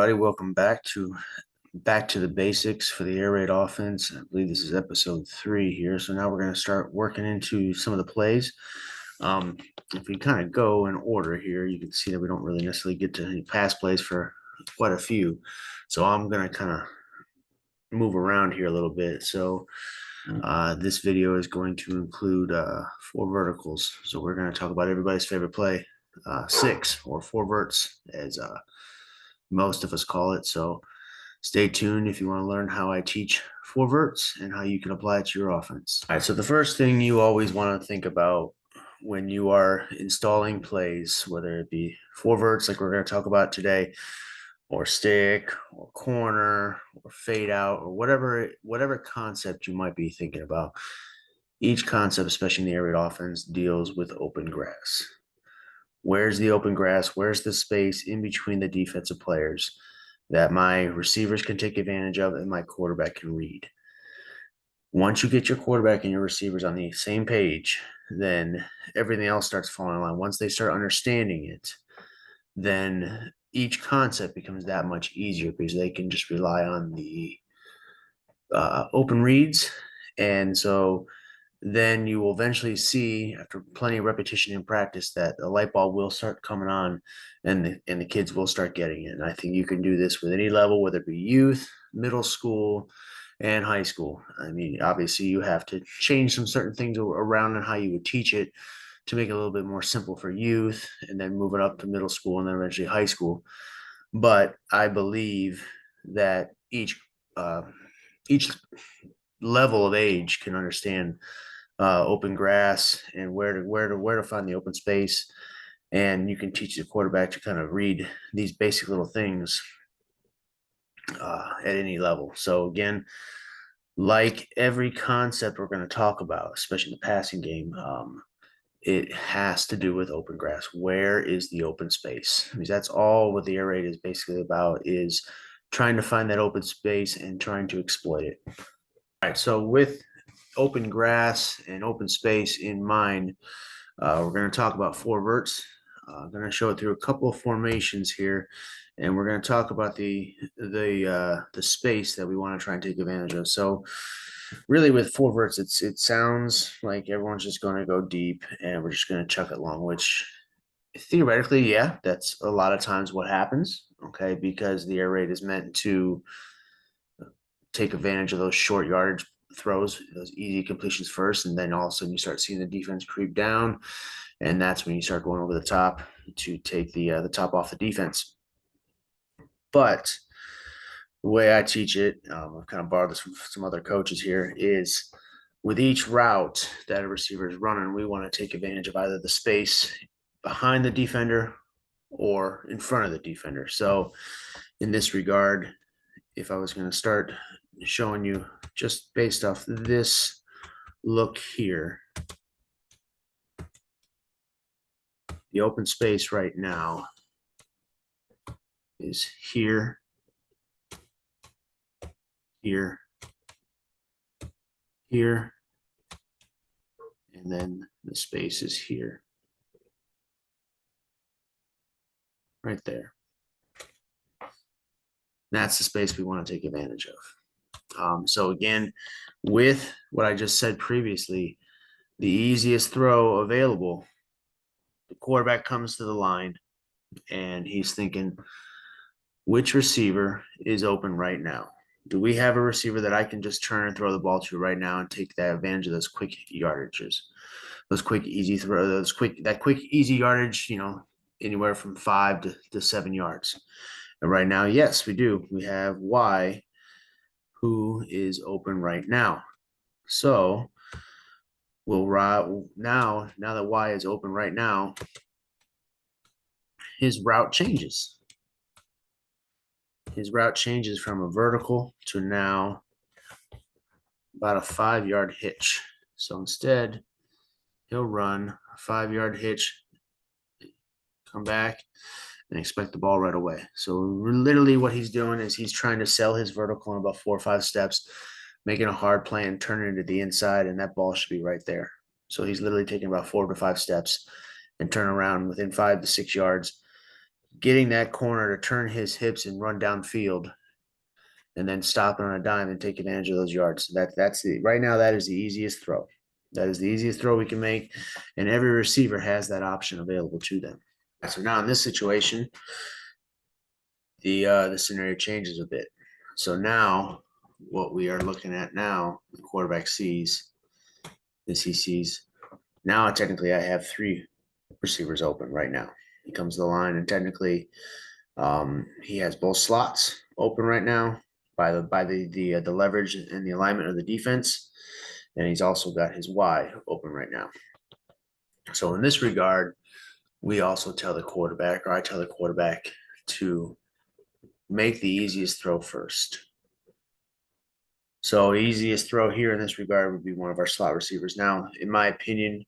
everybody. Welcome back to the basics for the air raid offense. I believe this is episode 3 here. So now we're going to start working into some of the plays. If we kind of go in order here, you can see that we don't really necessarily get to any pass plays for quite a few. So I'm going to kind of move around here a little bit. So this video is going to include 4 verticals. So we're going to talk about everybody's favorite play, 6 or 4 verts, as most of us call it. So stay tuned if you want to learn how I teach 4 verts and how you can apply it to your offense. All right, so the first thing you always want to think about when you are installing plays, whether it be 4 verts like we're going to talk about today, or stick, or corner, or fade out, or whatever concept you might be thinking about. Each concept, especially in the air raid offense, deals with open grass. Where's the open grass? Where's the space in between the defensive players that my receivers can take advantage of and my quarterback can read? Once you get your quarterback and your receivers on the same page, then everything else starts falling in line. Once they start understanding it, then each concept becomes that much easier because they can just rely on the open reads. And so then you will eventually see, after plenty of repetition and practice, that the light bulb will start coming on and the kids will start getting it. And I think you can do this with any level, whether it be youth, middle school, and high school. I mean, obviously you have to change some certain things around on how you would teach it to make it a little bit more simple for youth, and then move it up to middle school and then eventually high school. But I believe that each level of age can understand open grass and where to find the open space, and you can teach the quarterback to kind of read these basic little things at any level. So again, like every concept we're going to talk about, especially the passing game, it has to do with open grass. Where is the open space? Because that's all what the air raid is basically about, is trying to find that open space and trying to exploit it. All right, so with open grass and open space in mind, we're going to talk about 4 verts. I'm going to show it through a couple of formations here, and we're going to talk about the space that we want to try and take advantage of. So really with 4 verts, it sounds like everyone's just going to go deep and we're just going to chuck it long, which theoretically, yeah, that's a lot of times what happens, okay, because the air raid is meant to take advantage of those short yardage throws, those easy completions first, and then all of a sudden you start seeing the defense creep down, and that's when you start going over the top to take the top off the defense. But the way I teach it, I've kind of borrowed this from some other coaches here, is with each route that a receiver is running, we want to take advantage of either the space behind the defender or in front of the defender. So in this regard, if I was going to start showing you just based off this look here, the open space right now is here, here, here, and then the space is here, right there. That's the space we want to take advantage of. So again, with what I just said previously, the easiest throw available, the quarterback comes to the line and he's thinking, which receiver is open right now? Do we have a receiver that I can just turn and throw the ball to right now and take that advantage of those quick yardages, those quick easy throws, that quick easy yardage, anywhere from 5 to 7 yards. And right now, yes, we do. We have Y, who is open right now. So we'll now that Y is open right now, his route changes. His route changes from a vertical to now about a 5-yard hitch. So instead, he'll run a 5-yard hitch, come back, and expect the ball right away. So literally what he's doing is he's trying to sell his vertical in about 4 or 5 steps, making a hard play and turning it to the inside, and that ball should be right there. So he's literally taking about 4 to 5 steps and turn around within 5 to 6 yards, getting that corner to turn his hips and run downfield, and then stopping on a dime and take advantage of those yards. That's the right now that is the easiest throw. That is the easiest throw we can make, and every receiver has that option available to them. So now in this situation, the scenario changes a bit. So now what we are looking at now, the quarterback sees is he sees now technically I have three receivers open right now. He comes to the line and technically he has both slots open right now by the leverage and the alignment of the defense, and he's also got his Y open right now. So in this regard, we also tell the quarterback, or I tell the quarterback, to make the easiest throw first. So easiest throw here in this regard would be one of our slot receivers. Now, in my opinion,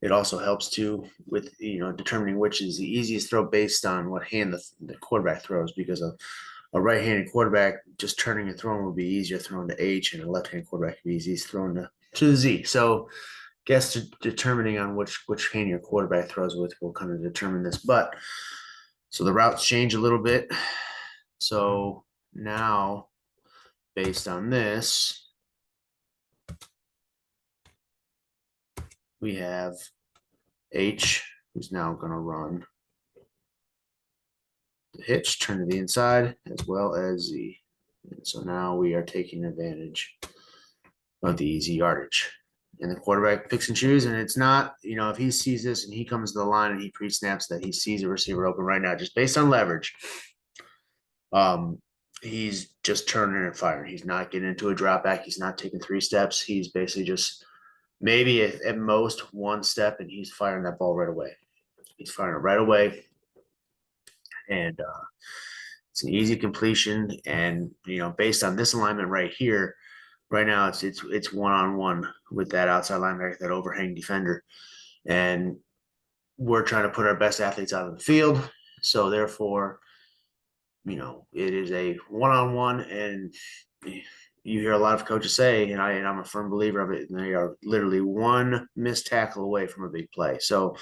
it also helps too with determining which is the easiest throw based on what hand the quarterback throws, because a right-handed quarterback just turning and throwing would be easier thrown to H, and a left-handed quarterback would be easiest thrown to the Z. So guess determining on which hand your quarterback throws with will kind of determine this. But so the routes change a little bit. So now, based on this, we have H, who's now going to run the hitch, turn to the inside, as well as Z. And so now we are taking advantage of the easy yardage. And the quarterback picks and chooses, and it's not, if he sees this and he comes to the line and he pre-snaps that he sees a receiver open right now, just based on leverage, he's just turning and firing. He's not getting into a drop back. He's not taking 3 steps. He's basically just maybe at most 1 step, and he's firing that ball right away. He's firing it right away. And it's an easy completion. And, based on this alignment right here, right now it's one-on-one with that outside linebacker, that overhang defender. And we're trying to put our best athletes out on the field. So therefore, it is a one-on-one, and you hear a lot of coaches say, and I'm a firm believer of it, and they are literally one missed tackle away from a big play. So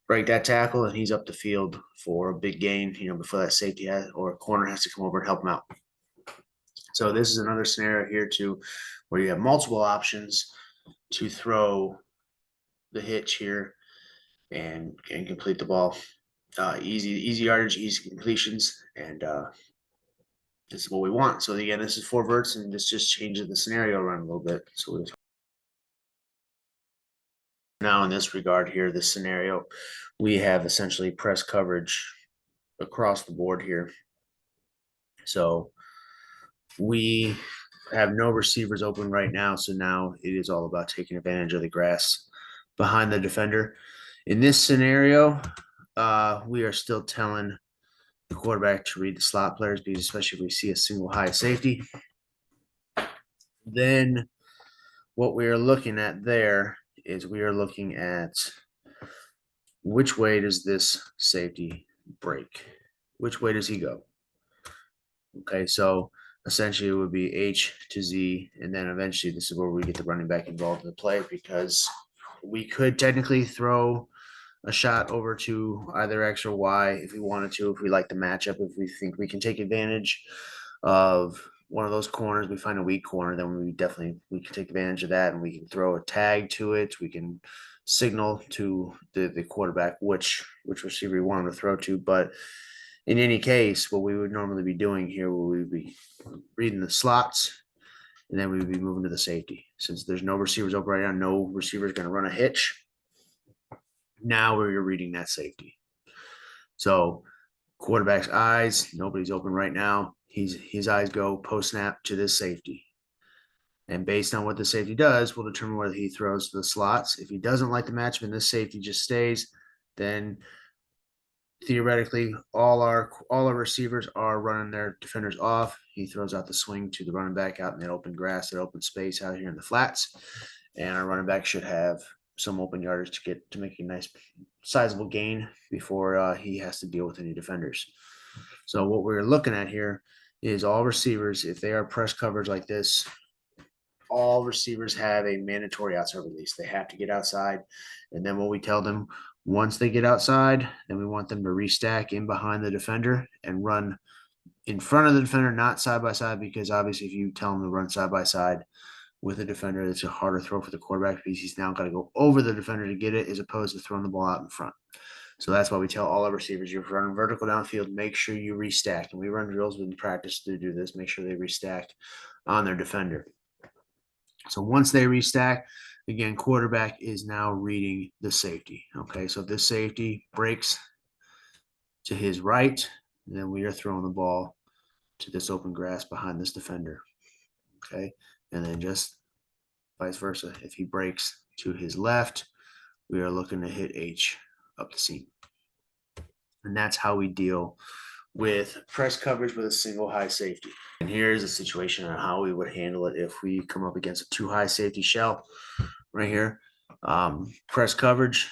break that tackle, and he's up the field for a big gain, before that safety or corner has to come over and help him out. So this is another scenario here too, where you have multiple options to throw the hitch here and complete the ball. Easy yardage, easy completions, and this is what we want. So again, this is 4 verts, and this just changes the scenario around a little bit. So now in this regard here, this scenario, we have essentially press coverage across the board here. So we have no receivers open right now. So now it is all about taking advantage of the grass behind the defender. In this scenario, we are still telling the quarterback to read the slot players, because especially if we see a single high safety, then what we are looking at there is we are looking at which way does this safety break? Which way does he go? Okay, so essentially it would be H to Z, and then eventually this is where we get the running back involved in the play, because we could technically throw a shot over to either X or Y if we wanted to, if we like the matchup, if we think we can take advantage of one of those corners, we find a weak corner, then we can take advantage of that, and we can throw a tag to it. We can signal to the quarterback which receiver we want him to throw to. But in any case, what we would normally be doing here, we would be reading the slots, and then we would be moving to the safety. Since there's no receivers open right now, no receiver is going to run a hitch. Now we're reading that safety. So quarterback's eyes, nobody's open right now. His eyes go post snap to this safety. And based on what the safety does, we'll determine whether he throws to the slots. If he doesn't like the matchup and this safety just stays, then theoretically all our receivers are running their defenders off. He throws out the swing to the running back out in that open grass, that open space out here in the flats. And our running back should have some open yardage to make a nice sizable gain before he has to deal with any defenders. So what we're looking at here is all receivers, if they are press coverage like this, all receivers have a mandatory outside release. They have to get outside. And then what we tell them, once they get outside, then we want them to restack in behind the defender and run in front of the defender, not side by side, because obviously if you tell them to run side by side with a defender, it's a harder throw for the quarterback because he's now got to go over the defender to get it as opposed to throwing the ball out in front. So that's why we tell all our receivers, you're running vertical downfield, make sure you restack. And we run drills in practice to do this, make sure they restack on their defender. So once they restack, again, quarterback is now reading the safety. Okay, so if this safety breaks to his right, then we are throwing the ball to this open grass behind this defender. Okay, and then just vice versa. If he breaks to his left, we are looking to hit H up the seam. And that's how we deal with press coverage with a single high safety. And here's a situation on how we would handle it if we come up against a two high safety shell right here. Press coverage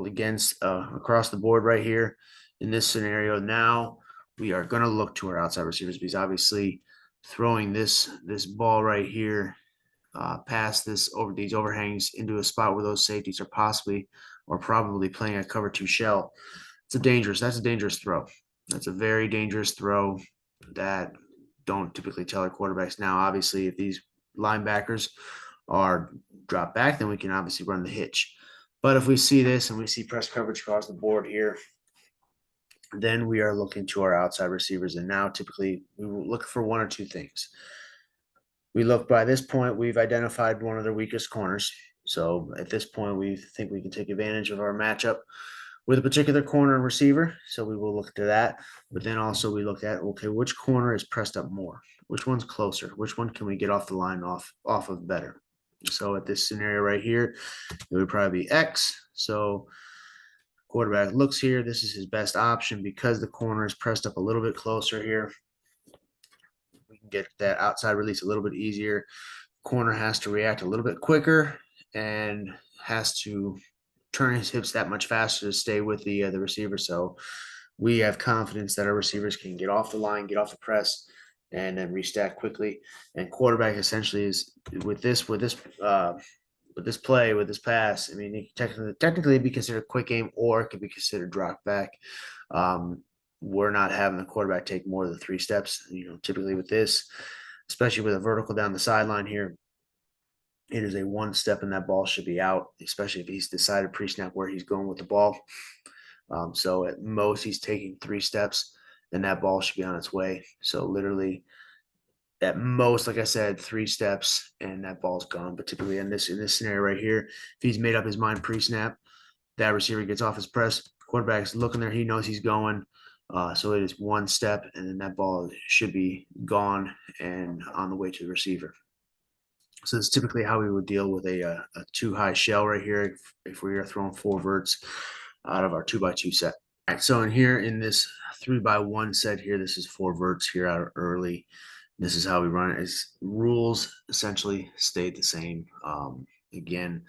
against across the board right here. In this scenario, now we are going to look to our outside receivers because obviously throwing this ball right here past this over these overhangs into a spot where those safeties are possibly or probably playing a cover two shell. That's a dangerous throw. That's a very dangerous throw that don't typically tell our quarterbacks. Now, obviously, if these linebackers are dropped back, then we can obviously run the hitch. But if we see this and we see press coverage across the board here, then we are looking to our outside receivers. And now typically we will look for one or two things. We look by this point, we've identified one of their weakest corners. So at this point, we think we can take advantage of our matchup with a particular corner and receiver. So we will look to that. But then also we look at, okay, which corner is pressed up more? Which one's closer? Which one can we get off the line off of better? So at this scenario right here, it would probably be X. So quarterback looks here. This is his best option because the corner is pressed up a little bit closer here. We can get that outside release a little bit easier. Corner has to react a little bit quicker and has to turn his hips that much faster to stay with the receiver. So we have confidence that our receivers can get off the line, get off the press, and then restack quickly. And quarterback essentially is with this play, with this pass. I mean, it can technically be considered a quick game, or it could be considered drop back. We're not having the quarterback take more than 3 steps. Typically with this, especially with a vertical down the sideline here, it is a 1 step and that ball should be out, especially if he's decided pre-snap where he's going with the ball. So at most he's taking 3 steps and that ball should be on its way. So literally at most, like I said, 3 steps and that ball's gone. But typically in this scenario right here, if he's made up his mind pre-snap, that receiver gets off his press, quarterback's looking there, he knows he's going. So it is 1 step and then that ball should be gone and on the way to the receiver. So it's typically how we would deal with a 2 high shell right here if we are throwing 4 verts out of our 2x2 set. All right, so in here in this 3x1 set here, this is 4 verts here out early. This is how we run it. Its rules essentially stayed the same. Again,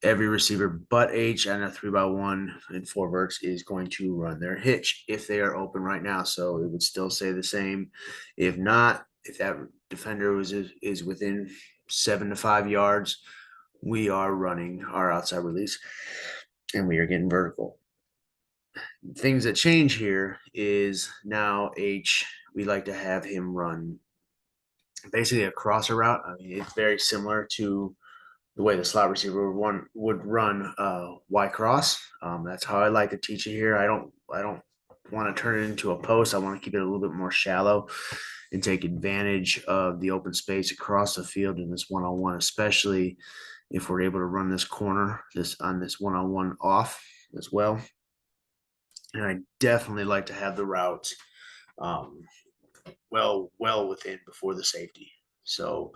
every receiver but H and a 3x1 and 4 verts is going to run their hitch if they are open right now. So it would still say the same. If not, if that defender is within 7 to 5 yards, we are running our outside release and we are getting vertical. Things that change here is now H, we like to have him run basically a crosser route. I mean, it's very similar to the way the slot receiver would run Y cross. That's how I like to teach it here. I don't want to turn it into a post. I want to keep it a little bit more shallow and take advantage of the open space across the field in this one-on-one, especially if we're able to run this corner on this one-on-one off as well. And I definitely like to have the route well within before the safety. So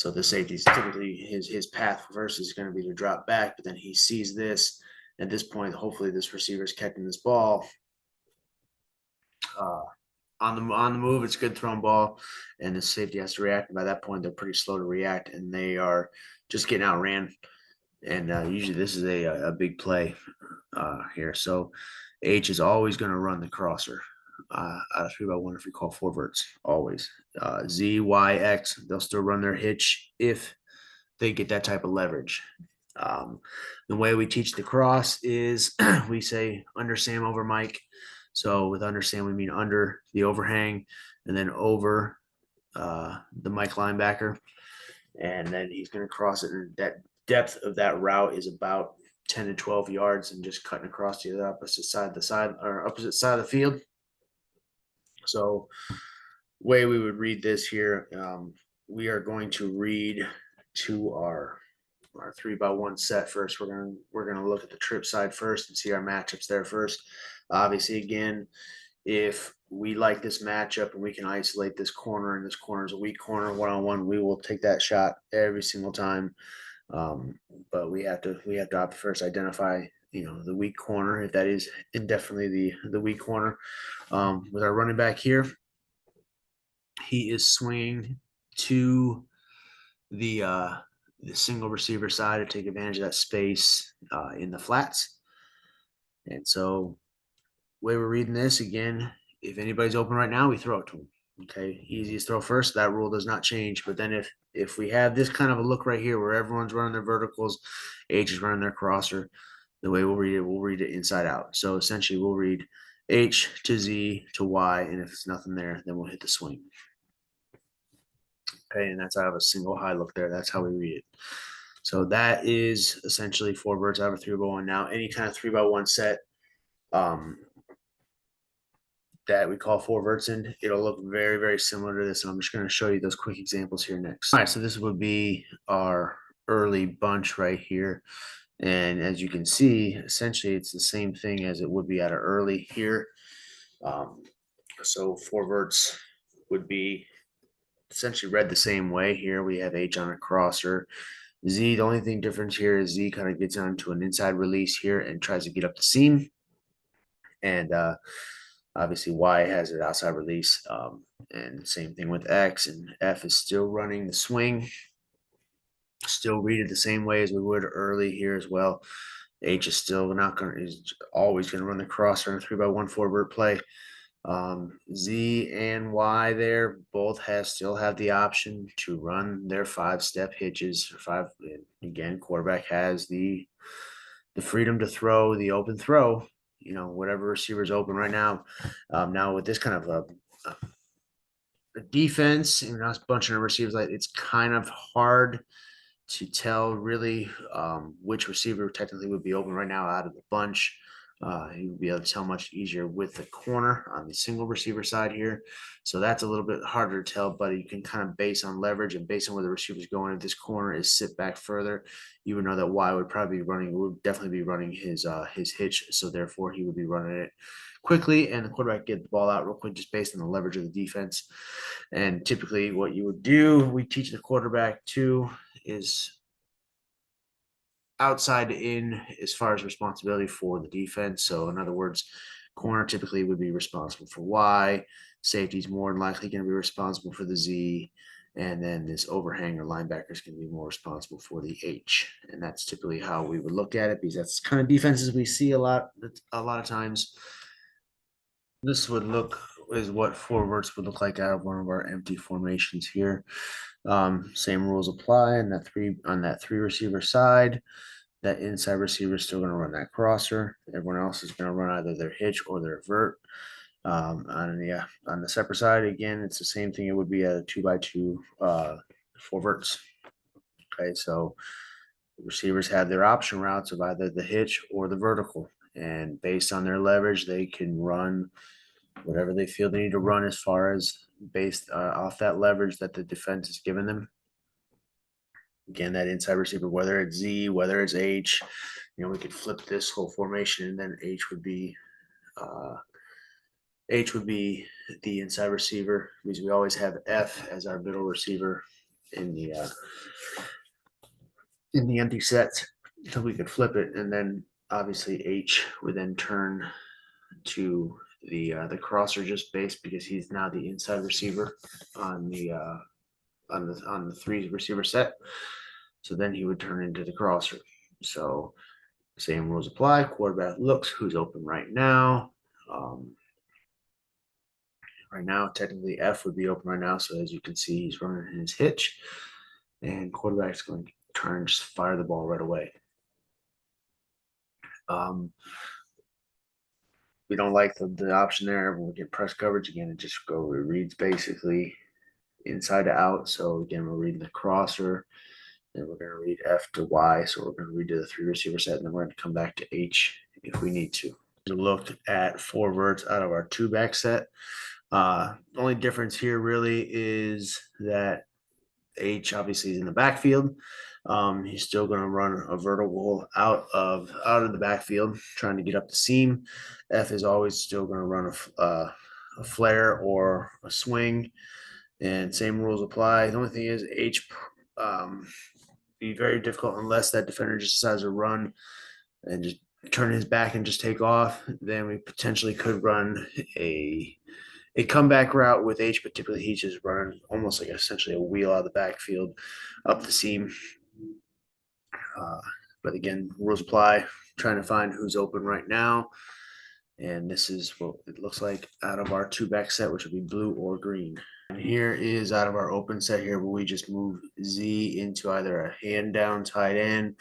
the safety is typically his path first is going to be to drop back, but then he sees this. At this point, hopefully this receiver is catching this ball on the move. It's a good thrown ball, and the safety has to react. And by that point, they're pretty slow to react, and they are just getting outran. And usually this is a big play here. So H is always going to run the crosser out of 3x1 if we call four verts, always. Z, Y, X, they'll still run their hitch if they get that type of leverage. The way we teach the cross is we say under Sam, over Mike. So with under Sam, we mean under the overhang and then over the Mike linebacker. And then he's going to cross it. And that depth of that route is about 10 to 12 yards and just cutting across to the opposite side of the field. So way we would read this here, we are going to read to our 3x1 set first. We're gonna look at the trip side first and see our matchups there first. Obviously, again, if we like this matchup and we can isolate this corner and this corner is a weak corner one-on-one, we will take that shot every single time. But we have to first identify the weak corner, if that is indefinitely the weak corner. With our running back here, he is swinging to the single receiver side to take advantage of that space in the flats. And so, way we're reading this again, if anybody's open right now, we throw it to them. Okay, easiest throw first. That rule does not change. But then if we have this kind of a look right here where everyone's running their verticals, H is running their crosser, the way we'll read it inside out. So essentially, we'll read H to Z to Y, and if it's nothing there, then we'll hit the swing. Okay, and that's out of a single high look there. That's how we read it. So that is essentially four verts out of a 3x1. Now, any kind of 3x1 set that we call four verts in, it'll look very, very similar to this. And I'm just going to show you those quick examples here next. All right, so this would be our early bunch right here. And as you can see, essentially it's the same thing as it would be at an early here. So four verts would be essentially read the same way. Here we have H on a crosser. Z, the only thing difference here is Z kind of gets onto an inside release here and tries to get up the seam. And obviously Y has an outside release. And same thing with X, and F is still running the swing. Still read it the same way as we would early here as well. H is still is always going to run the crosser in a 3x1 four vert play. Z and Y there both still have the option to run their 5-step hitches. Again, quarterback has the freedom to throw the open throw, whatever receiver's open right now. Now with this kind of a defense and us bunching of receivers, it's kind of hard to tell really which receiver technically would be open right now out of the bunch. You would be able to tell much easier with the corner on the single receiver side here. So that's a little bit harder to tell, but you can kind of base on leverage and based on where the receiver's going. If this corner is sit back further, you would know that Y would definitely be running his hitch. So therefore he would be running it quickly and the quarterback get the ball out real quick just based on the leverage of the defense. And typically what you would do, we teach the quarterback too, is outside in as far as responsibility for the defense. So in other words, corner typically would be responsible for Y, safety is more than likely going to be responsible for the Z, and then this overhang or linebacker is going to be more responsible for the H. And that's typically how we would look at it because that's kind of defenses we see a lot of times. This would look is what four verts would look like out of one of our empty formations here. Same rules apply on that three receiver side. That inside receiver is still going to run that crosser. Everyone else is going to run either their hitch or their vert. On the separate side, again, it's the same thing. It would be a 2x2 four verts. Okay, so the receivers have their option routes of either the hitch or the vertical, and based on their leverage, they can run whatever they feel they need to run as far as based off that leverage that the defense has given them. Again, that inside receiver, whether it's Z, whether it's H, we could flip this whole formation, and then H would be the inside receiver because we always have F as our middle receiver in the empty sets. So we could flip it, and then obviously H would then turn to the crosser just based because he's now the inside receiver on the three receiver set. So then he would turn into the crosser. So same rules apply. Quarterback looks who's open right now. right now. Technically, F would be open right now. So as you can see, he's running his hitch, and quarterback's going to try and just fire the ball right away. We don't like the option there. When we get press coverage again, it just it reads basically inside to out. So again, we're reading the crosser, then we're going to read F to Y. So we're going to read to the 3 receiver set, and then we're going to come back to H if we need to. We looked at 4 verts out of our 2 back set. The only difference here really is that H obviously is in the backfield. He's still going to run a vertical out of the backfield, trying to get up the seam. F is always still going to run a flare or a swing, and same rules apply. The only thing is H be very difficult unless that defender just decides to run and just turn his back and just take off. Then we potentially could run a comeback route with H, but typically he's just running almost like essentially a wheel out of the backfield up the seam. But again, rules apply. Trying to find who's open right now. And this is what it looks like out of our 2 back set, which would be blue or green. And here is out of our open set here, where we just move Z into either a hand down tight end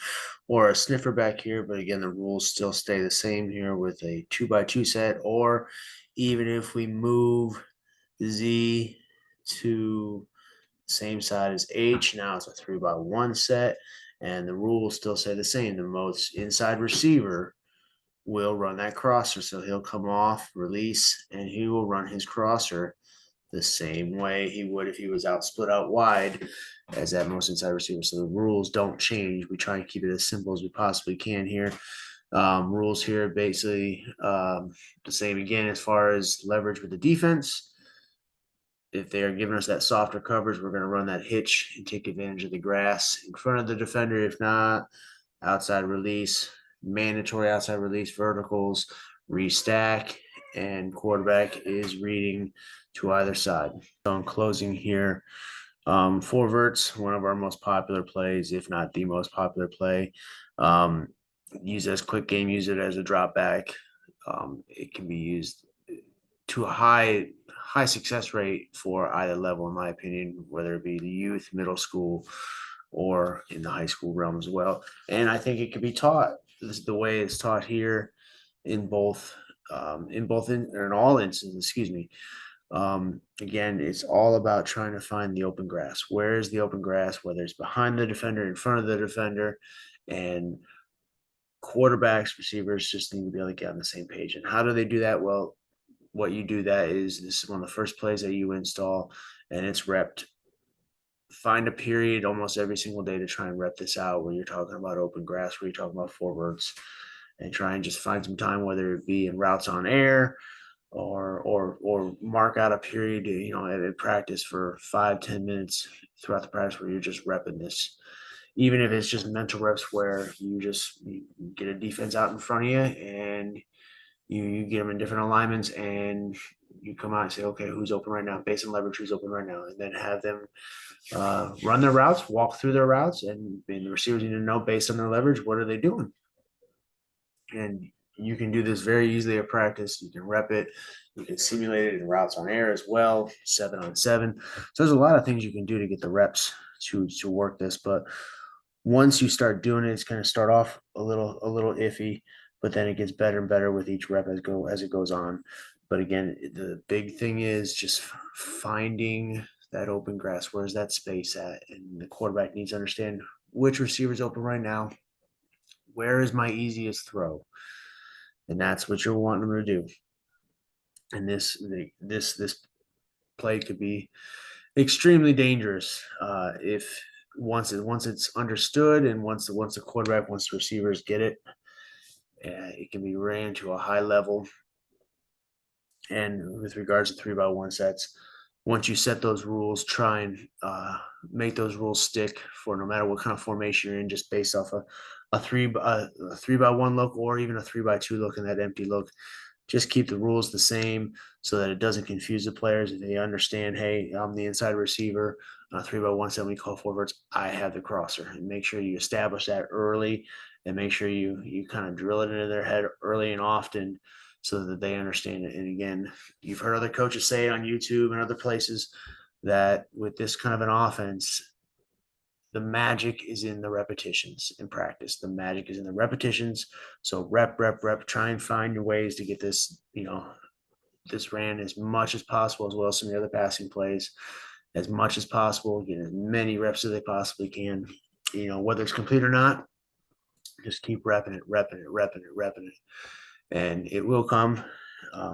or a sniffer back here. But again, the rules still stay the same here with a 2x2 set, or even if we move Z to the same side as H, now it's a 3x1 set, and the rules still say the same. The most inside receiver will run that crosser. So he'll come off, release, and he will run his crosser the same way he would if he was out split out wide as that most inside receiver. So the rules don't change. We try and keep it as simple as we possibly can here. Rules here basically the same again as far as leverage with the defense. If they are giving us that softer coverage, we're going to run that hitch and take advantage of the grass in front of the defender. If not, outside release, mandatory outside release verticals, restack, and quarterback is reading to either side. So in closing here, 4 verts, one of our most popular plays, if not the most popular play. Use it as quick game, use it as a drop back. It can be used to a high success rate for either level, in my opinion, whether it be the youth, middle school, or in the high school realm as well. And I think it could be taught. This is the way it's taught here in both in all instances. Excuse me. Again, it's all about trying to find the open grass. Where is the open grass? Whether it's behind the defender, in front of the defender, and quarterbacks, receivers just need to be able to get on the same page. And how do they do that? Well, what you do that is this is one of the first plays that you install, and it's repped. Find a period almost every single day to try and rep this out when you're talking about open grass, where you're talking about forwards, and try and just find some time, whether it be in routes on air or mark out a period, in practice for 5-10 minutes throughout the practice where you're just repping this. Even if it's just mental reps where you get a defense out in front of you and you get them in different alignments, and you come out and say, okay, who's open right now? Based on leverage, who's open right now? And then have them run their routes, walk through their routes, and the receivers need to know based on their leverage, what are they doing? And you can do this very easily at practice. You can rep it. You can simulate it in routes on air as well, 7-on-7. So there's a lot of things you can do to get the reps to work this. But once you start doing it, it's going to start off a little iffy, but then it gets better and better with each rep as it goes on. But again, the big thing is just finding that open grass. Where's that space at? And the quarterback needs to understand which receiver's open right now. Where is my easiest throw? And that's what you're wanting them to do. And this play could be extremely dangerous if once it's understood, and once the quarterback, once the receivers get it, it can be ran to a high level. And with regards to 3x1 sets, once you set those rules, try and make those rules stick for no matter what kind of formation you're in, just based off a 3x1 look, or even a 3x2 look in that empty look. Just keep the rules the same so that it doesn't confuse the players. If they understand, hey, I'm the inside receiver on a 3x1 set, we call forwards, I have the crosser. And make sure you establish that early, and make sure you kind of drill it into their head early and often, so that they understand it. And again, you've heard other coaches say it on YouTube and other places that with this kind of an offense, the magic is in the repetitions in practice. The magic is in the repetitions. So rep, rep, rep. Try and find your ways to get this, this ran as much as possible, as well as some of the other passing plays, as much as possible. Get as many reps as they possibly can. Whether it's complete or not, just keep repping it, repping it, repping it, repping it, and it will come.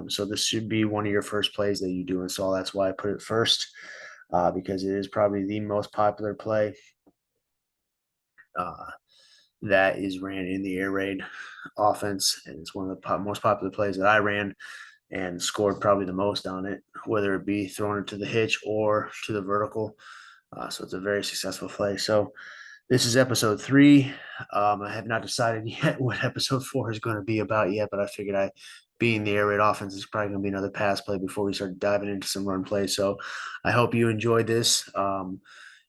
So this should be one of your first plays that you do install. That's why I put it first, because it is probably the most popular play uh, that is ran in the air raid offense, and it's one of the most popular plays that I ran and scored probably the most on it, whether it be throwing it to the hitch or to the vertical. So it's a very successful play. So this is episode 3. I have not decided yet what episode 4 is going to be about yet, but I figured being the air raid offense is probably going to be another pass play before we start diving into some run play. So I hope you enjoyed this.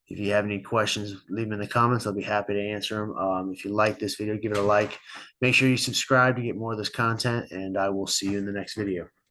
If you have any questions, leave them in the comments. I'll be happy to answer them. If you like this video, give it a like. Make sure you subscribe to get more of this content, and I will see you in the next video.